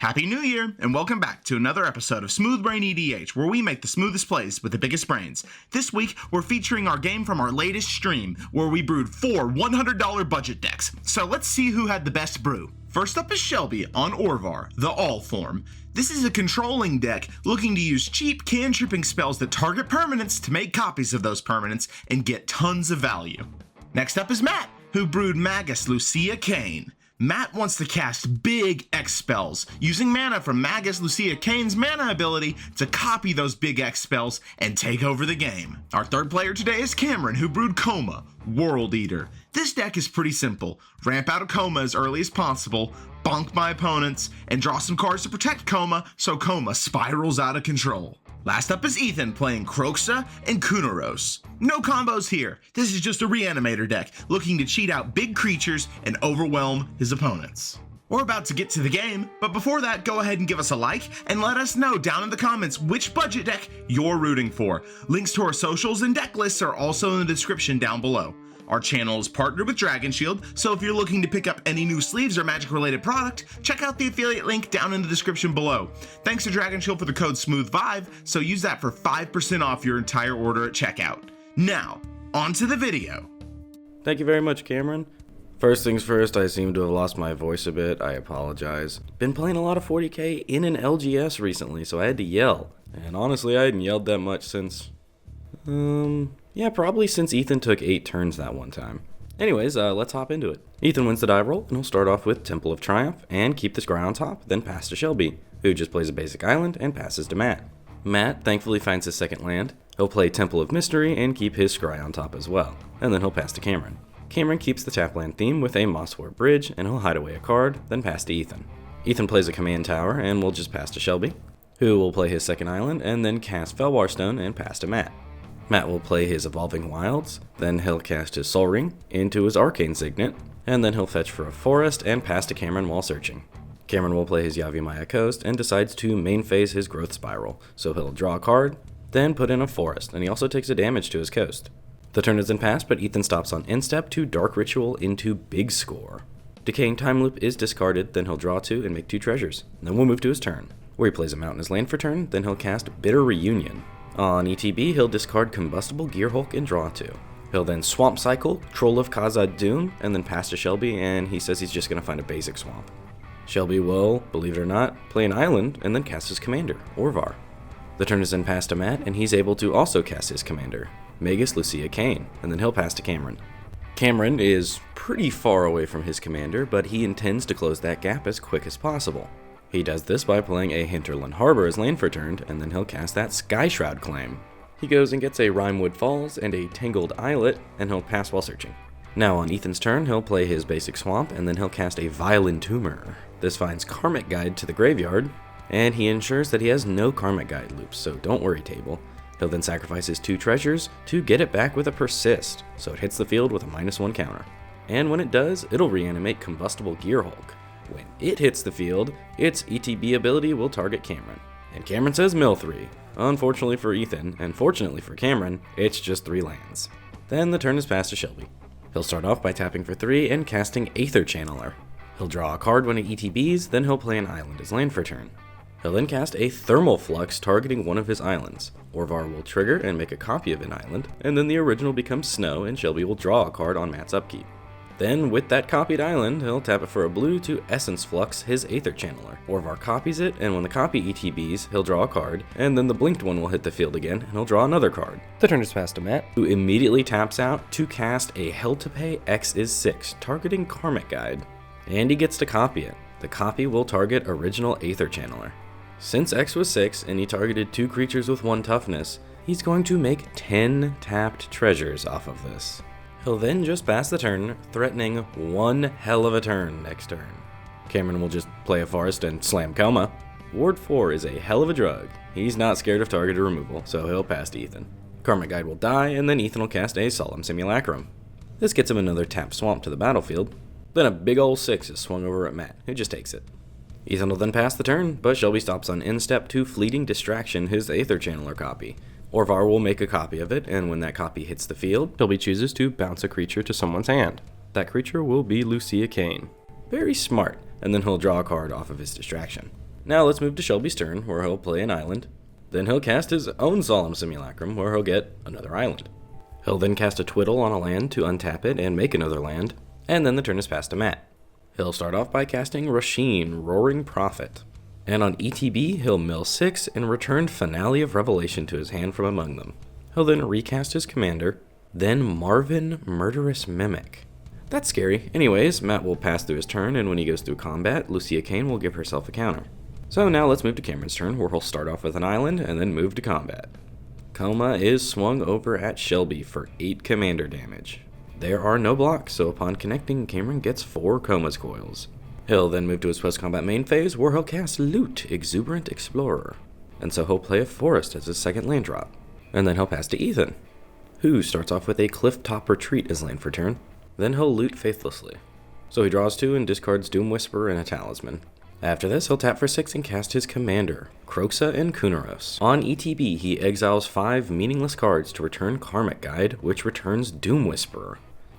Happy New Year, and welcome back to another episode of SmoothBrainEDH, where we make the smoothest plays with the biggest brains. This week, we're featuring our game from our latest stream, where we brewed 4 $100 budget decks. So let's see who had the best brew. First up is Shelby on Orvar, the All form. This is a controlling deck looking to use cheap cantripping spells that target permanents to make copies of those permanents and get tons of value. Next up is Matt, who brewed Magus Lucea Kane. Matt wants to cast big X spells, using mana from Magus Lucea Kane's mana ability to copy those big X spells and take over the game. Our third player today is Cameron, who brewed Koma, World Eater. This deck is pretty simple. Ramp out a Koma as early as possible, bonk my opponents, and draw some cards to protect Koma so Koma spirals out of control. Last up is Ethan playing Kroxa and Kunoros. No combos here. This is just a reanimator deck looking to cheat out big creatures and overwhelm his opponents. We're about to get to the game, but before that, go ahead and give us a like and let us know down in the comments which budget deck you're rooting for. Links to our socials and deck lists are also in the description down below. Our channel is partnered with Dragon Shield, so if you're looking to pick up any new sleeves or magic-related product, check out the affiliate link down in the description below. Thanks to Dragon Shield for the code SMOOTH5, so use that for 5% off your entire order at checkout. Now, on to the video. Thank you very much, Cameron. First things first, I seem to have lost my voice a bit. I apologize. Been playing a lot of 40k in an LGS recently, so I had to yell. And honestly, I hadn't yelled that much since... yeah, probably since Ethan took 8 turns that one time. Anyways, let's hop into it. Ethan wins the die roll, and he'll start off with Temple of Triumph, and keep the scry on top, then pass to Shelby, who just plays a basic island, and passes to Matt. Matt thankfully finds his second land. He'll play Temple of Mystery, and keep his scry on top as well, and then he'll pass to Cameron. Cameron keeps the tap land theme with a Mosswort Bridge, and he'll hide away a card, then pass to Ethan. Ethan plays a command tower, and will just pass to Shelby, who will play his second island, and then cast Felwar Stone, and pass to Matt. Matt will play his Evolving Wilds, then he'll cast his Sol Ring into his Arcane Signet, and then he'll fetch for a forest and pass to Cameron while searching. Cameron will play his Yavimaya Coast and decides to main phase his Growth Spiral, so he'll draw a card, then put in a forest, and he also takes a damage to his coast. The turn isn't passed, but Ethan stops on end step to Dark Ritual into Big Score. Decaying Time Loop is discarded, then he'll draw 2 and make 2 treasures. Then we'll move to his turn, where he plays a Mountain as land for turn, then he'll cast Bitter Reunion. On ETB, he'll discard Combustible Gearhulk and draw 2. He'll then Swamp Cycle, Troll of Khazad Dûn, and then pass to Shelby, and he says he's just going to find a basic swamp. Shelby will, believe it or not, play an island, and then cast his commander, Orvar. The turn is then passed to Matt, and he's able to also cast his commander, Magus Lucea Kane, and then he'll pass to Cameron. Cameron is pretty far away from his commander, but he intends to close that gap as quick as possible. He does this by playing a Hinterland Harbor as land for turn, and then he'll cast that Sky Shroud claim. He goes and gets a Rimewood Falls and a Tangled Islet, and he'll pass while searching. Now on Ethan's turn, he'll play his basic swamp, and then he'll cast a Vile Entomber. This finds Karmic Guide to the graveyard, and he ensures that he has no Karmic Guide loops, so don't worry, table. He'll then sacrifice his 2 treasures to get it back with a Persist, so it hits the field with a -1 counter. And when it does, it'll reanimate Combustible Gearhulk. When it hits the field, its ETB ability will target Cameron. And Cameron says mill 3. Unfortunately for Ethan, and fortunately for Cameron, it's just 3 lands. Then the turn is passed to Shelby. He'll start off by tapping for 3 and casting Aether Channeler. He'll draw a card when it ETBs, then he'll play an island as land for turn. He'll then cast a Thermal Flux targeting one of his islands. Orvar will trigger and make a copy of an island, and then the original becomes snow, and Shelby will draw a card on Matt's upkeep. Then, with that copied island, he'll tap it for a blue to Essence Flux his Aether Channeler. Orvar copies it, and when the copy ETBs, he'll draw a card, and then the blinked one will hit the field again, and he'll draw another card. The turn is passed to Matt, who immediately taps out to cast a Hell to Pay X is 6, targeting Karmic Guide. And he gets to copy it. The copy will target original Aether Channeler. Since X was 6, and he targeted 2 creatures with 1 toughness, he's going to make 10 tapped treasures off of this. He'll then just pass the turn, threatening one hell of a turn next turn. Cameron will just play a forest and slam Koma. Ward 4 is a hell of a drug. He's not scared of targeted removal, so he'll pass to Ethan. Karmic Guide will die, and then Ethan will cast a Solemn Simulacrum. This gets him another tapped swamp to the battlefield. Then a big ol' 6 is swung over at Matt, who just takes it. Ethan will then pass the turn, but Shelby stops on end step to Fleeting Distraction his Aether Channeler copy. Orvar will make a copy of it, and when that copy hits the field, Shelby chooses to bounce a creature to someone's hand. That creature will be Lucea Kane. Very smart, and then he'll draw a card off of his distraction. Now let's move to Shelby's turn, where he'll play an island. Then he'll cast his own Solemn Simulacrum, where he'll get another island. He'll then cast a Twiddle on a land to untap it and make another land, and then the turn is passed to Matt. He'll start off by casting Rasheen, Roaring Prophet. And on ETB, he'll mill 6 and return Finale of Revelation to his hand from among them. He'll then recast his commander, then Marvin, Murderous Mimic. That's scary. Anyways, Matt will pass through his turn, and when he goes through combat, Lucea Kane will give herself a counter. So now let's move to Cameron's turn, where he'll start off with an island and then move to combat. Koma is swung over at Shelby for 8 commander damage. There are no blocks, so upon connecting, Cameron gets 4 Koma's coils. He'll then move to his post-combat main phase, where he'll cast Loot, Exuberant Explorer. And so he'll play a Forest as his second land drop. And then he'll pass to Ethan, who starts off with a Clifftop Retreat as land for turn. Then he'll Loot Faithlessly. So he draws 2 and discards Doom Whisperer and a Talisman. After this, he'll tap for 6 and cast his commander, Kroxa and Kunoros. On ETB, he exiles 5 meaningless cards to return Karmic Guide, which returns Doom Whisperer.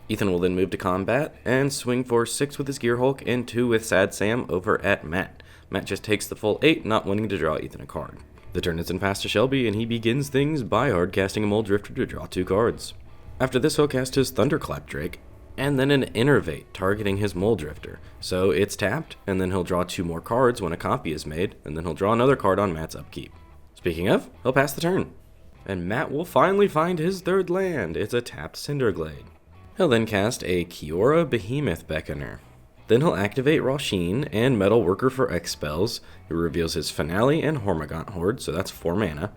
Ethan will then move to combat and swing for 6 with his Gear Hulk and 2 with Sad Sam over at Matt. Matt just takes the full 8, not wanting to draw Ethan a card. The turn is then passed to Shelby, and he begins things by hard casting a Mole Drifter to draw 2 cards. After this, he'll cast his Thunderclap Drake, and then an Innervate targeting his Mole Drifter. So it's tapped, and then he'll draw 2 more cards when a copy is made, and then he'll draw another card on Matt's upkeep. Speaking of, he'll pass the turn. And Matt will finally find his 3rd land. It's a tapped Cinderglade. He'll then cast a Kiora Behemoth Beckoner. Then he'll activate Rasheen and Metal Worker for X spells. He reveals his Finale and Hormigaunt Horde, so that's 4 mana.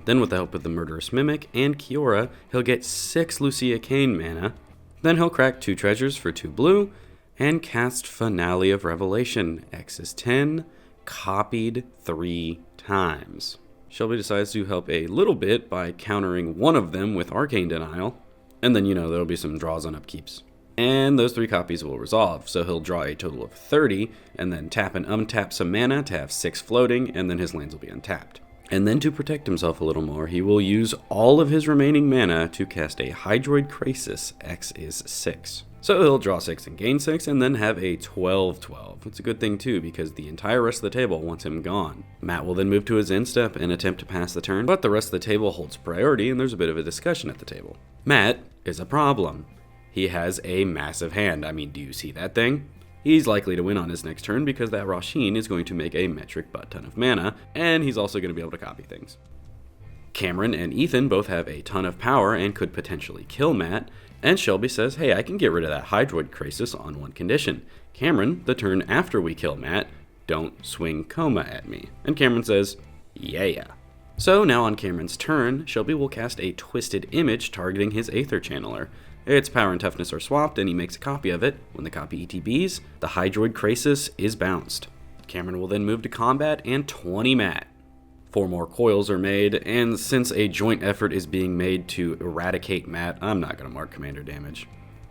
Then with the help of the Murderous Mimic and Kiora, he'll get 6 Lucea Kane mana. Then he'll crack 2 treasures for 2 blue, and cast Finale of Revelation. X is 10, copied 3 times. Shelby decides to help a little bit by countering one of them with Arcane Denial. And then, there'll be some draws on upkeeps. And those 3 copies will resolve, so he'll draw a total of 30, and then tap and untap some mana to have 6 floating, and then his lands will be untapped. And then to protect himself a little more, he will use all of his remaining mana to cast a Hydroid Krasis. X is 6. So he'll draw 6 and gain 6, and then have a 12/12. It's a good thing too, because the entire rest of the table wants him gone. Matt will then move to his end step and attempt to pass the turn, but the rest of the table holds priority, and there's a bit of a discussion at the table. Matt is a problem. He has a massive hand. Do you see that thing? He's likely to win on his next turn because that Rasheen is going to make a metric butt ton of mana, and he's also going to be able to copy things. Cameron and Ethan both have a ton of power and could potentially kill Matt, and Shelby says, hey, I can get rid of that Hydroid Krasis on one condition. Cameron, the turn after we kill Matt, don't swing Koma at me. And Cameron says, yeah. So now on Cameron's turn, Shelby will cast a Twisted Image targeting his Aether Channeler. Its power and toughness are swapped, and he makes a copy of it. When the copy ETBs, the Hydroid Krasis is bounced. Cameron will then move to combat and 20 Matt. 4 more coils are made, and since a joint effort is being made to eradicate Matt, I'm not going to mark commander damage.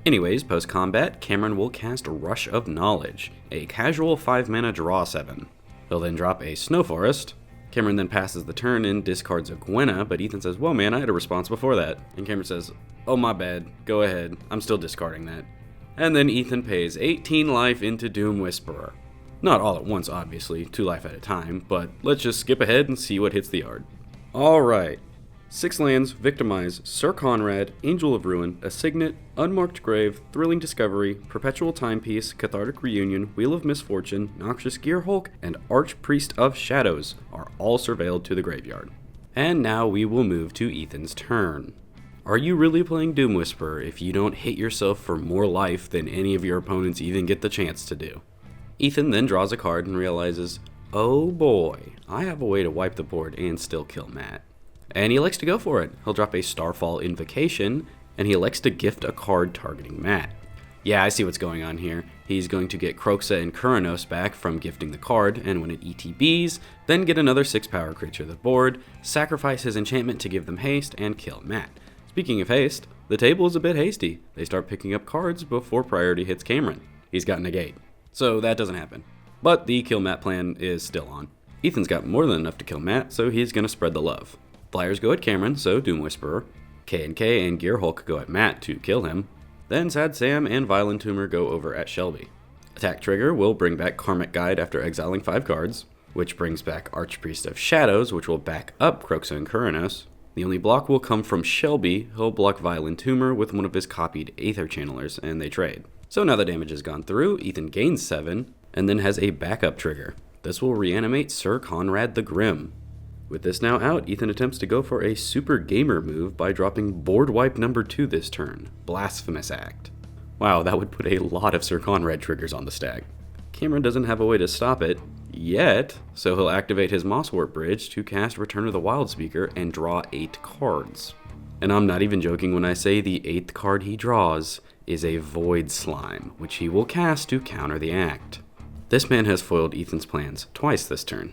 Anyways, post-combat, Cameron will cast Rush of Knowledge, a casual 5 mana draw 7. He'll then drop a Snow Forest. Cameron then passes the turn and discards a Gwenna, but Ethan says, whoa man, I had a response before that. And Cameron says, oh my bad, go ahead, I'm still discarding that. And then Ethan pays 18 life into Doom Whisperer. Not all at once, obviously, 2 life at a time, but let's just skip ahead and see what hits the yard. Alright. 6 lands, Victimize, Sir Conrad, Angel of Ruin, A Signet, Unmarked Grave, Thrilling Discovery, Perpetual Timepiece, Cathartic Reunion, Wheel of Misfortune, Noxious Gearhulk, and Archpriest of Shadows are all surveilled to the graveyard. And now we will move to Ethan's turn. Are you really playing Doom Whisperer if you don't hit yourself for more life than any of your opponents even get the chance to do? Ethan then draws a card and realizes, oh boy, I have a way to wipe the board and still kill Matt. And he elects to go for it. He'll drop a Starfall Invocation, and he elects to gift a card targeting Matt. Yeah, I see what's going on here. He's going to get Kroxa and Kunoros back from gifting the card, and when it ETBs, then get another 6 power creature to the board, sacrifice his enchantment to give them haste, and kill Matt. Speaking of haste, the table is a bit hasty. They start picking up cards before priority hits Cameron. He's got Negate. So that doesn't happen. But the kill Matt plan is still on. Ethan's got more than enough to kill Matt, so he's going to spread the love. Flyers go at Cameron, so Doom Whisperer. K&K and Gearhulk go at Matt to kill him. Then Sad Sam and Violent Tumor go over at Shelby. Attack trigger will bring back Karmic Guide after exiling 5 cards. which brings back Archpriest of Shadows, which will back up Kroxa and Kunoros. The only block will come from Shelby. He'll block Violent Tumor with one of his copied Aether Channelers, and they trade. So now the damage has gone through, Ethan gains 7, and then has a backup trigger. This will reanimate Sir Conrad the Grim. With this now out, Ethan attempts to go for a super gamer move by dropping board wipe number 2 this turn, Blasphemous Act. Wow, that would put a lot of Sir Conrad triggers on the stack. Cameron doesn't have a way to stop it yet, so he'll activate his Mosswort Bridge to cast Return of the Wild Speaker and draw 8 cards. And I'm not even joking when I say the 8th card he draws is a Void Slime, which he will cast to counter the act. This man has foiled Ethan's plans twice this turn.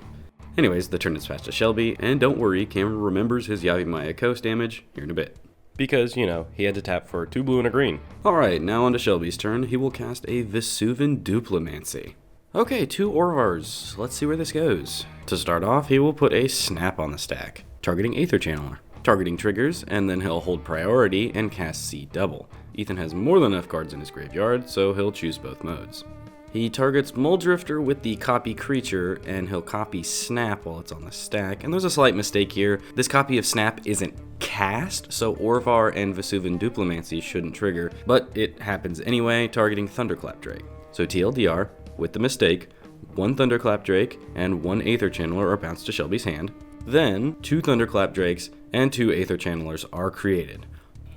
Anyways, the turn is passed to Shelby, and don't worry, Cameron remembers his Yavimaya Coast damage here in a bit. Because, he had to tap for 2 blue and a green. Alright, now on to Shelby's turn. He will cast a Vesuvan Duplimancy. Okay, 2 Orvars. Let's see where this goes. To start off, he will put a Snap on the stack, targeting Aether Channeler, targeting triggers, and then he'll hold priority and cast C double. Ethan has more than enough cards in his graveyard, so he'll choose both modes. He targets Muldrifter with the copy creature, and he'll copy Snap while it's on the stack. And there's a slight mistake here. This copy of Snap isn't cast, so Orvar and Vesuvan Duplimancy shouldn't trigger, but it happens anyway, targeting Thunderclap Drake. So TLDR, with the mistake, 1 Thunderclap Drake and 1 Aether Channeler are bounced to Shelby's hand. Then 2 Thunderclap Drakes and 2 Aether Channelers are created.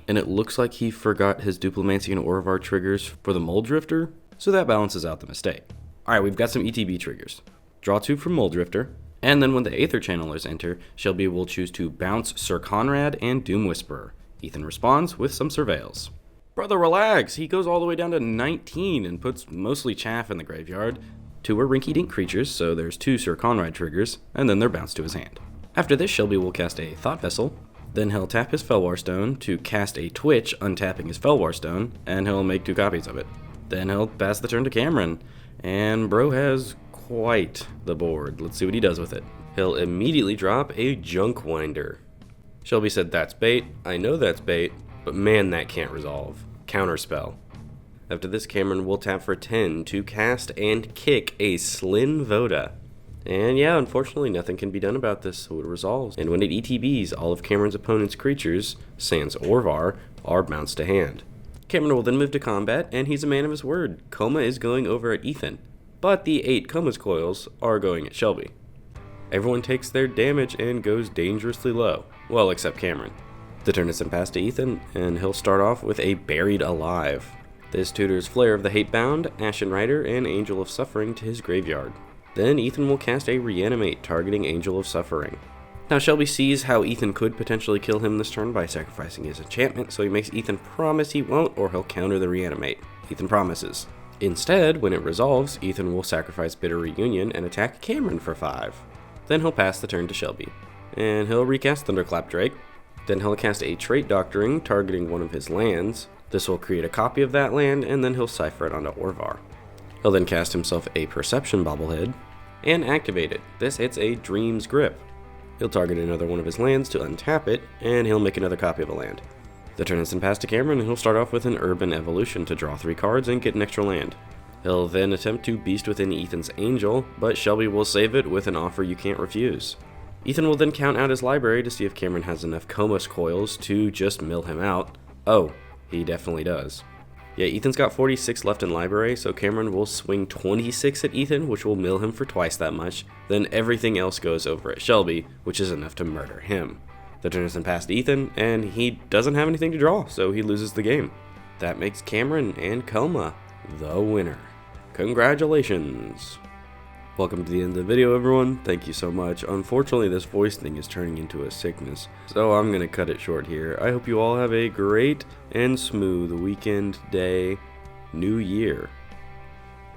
And it looks like he forgot his Duplimancy and Orvar triggers for the Muldrifter, so that balances out the mistake. Alright, we've got some ETB triggers. Draw 2 from Muldrifter, and then when the Aether Channelers enter, Shelby will choose to bounce Sir Conrad and Doom Whisperer. Ethan responds with some Surveils. Brother, relax! He goes all the way down to 19 and puts mostly chaff in the graveyard. 2 are rinky-dink creatures, so there's 2 Sir Conrad triggers, and then they're bounced to his hand. After this, Shelby will cast a Thought Vessel, then he'll tap his Felwar Stone to cast a Twitch, untapping his Felwar Stone, and he'll make 2 copies of it. Then he'll pass the turn to Cameron, and bro has quite the board. Let's see what he does with it. He'll immediately drop a Junk Winder. Shelby said that's bait. I know that's bait, but man, that can't resolve. Counterspell. After this, Cameron will tap for 10 to cast and kick a Slin Voda. And yeah, unfortunately, nothing can be done about this, so it resolves. And when it ETBs, all of Cameron's opponent's creatures, sans Orvar, are bounced to hand. Cameron will then move to combat, and he's a man of his word. Koma is going over at Ethan, but the 8 Koma's coils are going at Shelby. Everyone takes their damage and goes dangerously low. Well, except Cameron. The turn is then passed to Ethan, and he'll start off with a Buried Alive. This tutors Flare of the Hatebound, Ashen Rider, and Angel of Suffering to his graveyard. Then Ethan will cast a Reanimate, targeting Angel of Suffering. Now Shelby sees how Ethan could potentially kill him this turn by sacrificing his enchantment, so he makes Ethan promise he won't, or he'll counter the Reanimate. Ethan promises. Instead, when it resolves, Ethan will sacrifice Bitter Reunion and attack Cameron for 5. Then he'll pass the turn to Shelby, and he'll recast Thunderclap Drake. Then he'll cast a Trait Doctoring, targeting one of his lands. This will create a copy of that land, and then he'll cipher it onto Orvar. He'll then cast himself a Perception Bobblehead, and activate it. This hits a Dream's Grip. He'll target another one of his lands to untap it, and he'll make another copy of a land. The turn is then passed to Cameron, and he'll start off with an Urban Evolution to draw 3 cards and get an extra land. He'll then attempt to Beast Within Ethan's Angel, but Shelby will save it with an offer you can't refuse. Ethan will then count out his library to see if Cameron has enough Koma's coils to just mill him out. Oh, he definitely does. Yeah, Ethan's got 46 left in library, so Cameron will swing 26 at Ethan, which will mill him for twice that much. Then everything else goes over at Shelby, which is enough to murder him. The turn is then passed to Ethan, and he doesn't have anything to draw, so he loses the game. That makes Cameron and Koma the winner. Congratulations! Welcome to the end of the video, everyone. Thank you so much. Unfortunately, this voice thing is turning into a sickness, so I'm gonna cut it short here. I hope you all have a great and smooth weekend, day, new year.